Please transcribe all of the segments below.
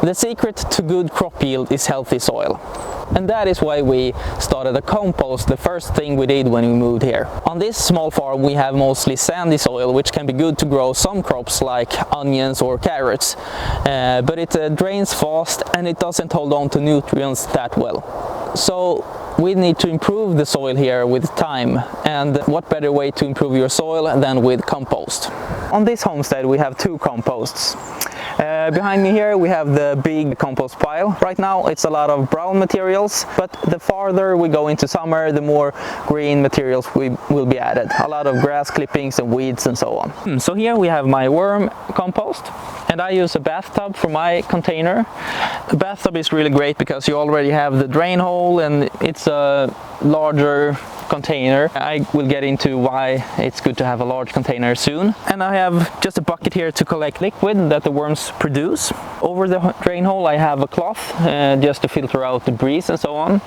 The secret to good crop yield is healthy soil. And that is why we started a compost, the first thing we did when we moved here. On this small farm we have mostly sandy soil, which can be good to grow some crops like onions or carrots. But it drains fast and it doesn't hold on to nutrients that well. So we need to improve the soil here with time, and what better way to improve your soil than with compost. On this homestead we have two composts. Behind me here we have the big compost pile. Right now it's a lot of brown materials, but the farther we go into summer, the more green materials will be added. A lot of grass clippings and weeds and so on. So here we have my worm compost, and I use a bathtub for my container. The bathtub is really great because you already have the drain hole and it's a larger container. I will get into why it's good to have a large container soon. And I have just a bucket here to collect liquid that the worms produce. Over the drain hole I have a cloth just to filter out the breeze and so on.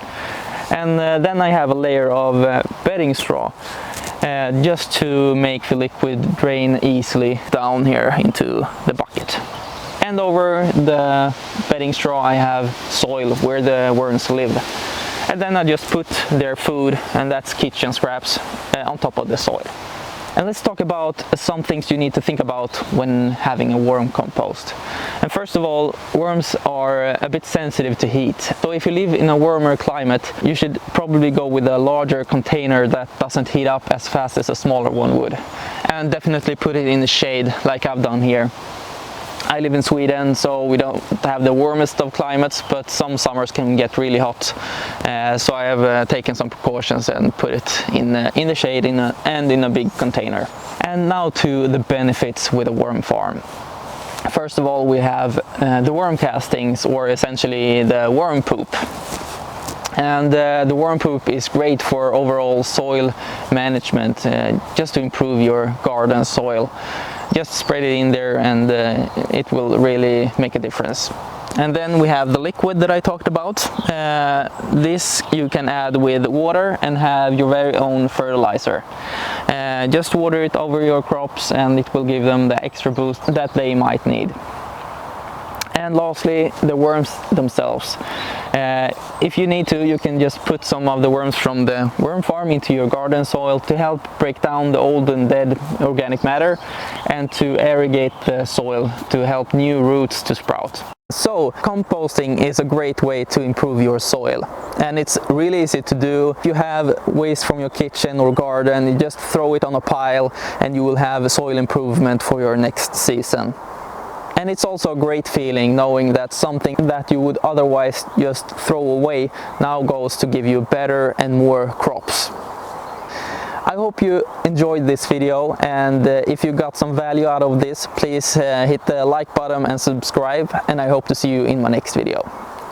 And then I have a layer of bedding straw just to make the liquid drain easily down here into the bucket. And over the bedding straw I have soil where the worms live. And then I just put their food, and that's kitchen scraps, on top of the soil. And let's talk about some things you need to think about when having a worm compost. And first of all, worms are a bit sensitive to heat. So if you live in a warmer climate, you should probably go with a larger container that doesn't heat up as fast as a smaller one would. And definitely put it in the shade like I've done here. I live in Sweden, so we don't have the warmest of climates, but some summers can get really hot. So I have taken some precautions and put it in the shade and in a big container. And now to the benefits with a worm farm. First of all, we have the worm castings, or essentially the worm poop. And the worm poop is great for overall soil management, just to improve your garden soil. Just spread it in there and it will really make a difference. And then we have the liquid that I talked about. This you can add with water and have your very own fertilizer. Just water it over your crops and it will give them the extra boost that they might need. And lastly, the worms themselves. If you need to, you can just put some of the worms from the worm farm into your garden soil to help break down the old and dead organic matter and to irrigate the soil to help new roots to sprout. So composting is a great way to improve your soil, and it's really easy to do. If you have waste from your kitchen or garden, you just throw it on a pile and you will have a soil improvement for your next season. And it's also a great feeling knowing that something that you would otherwise just throw away now goes to give you better and more crops. I hope you enjoyed this video, and if you got some value out of this, please hit the like button and subscribe, and I hope to see you in my next video.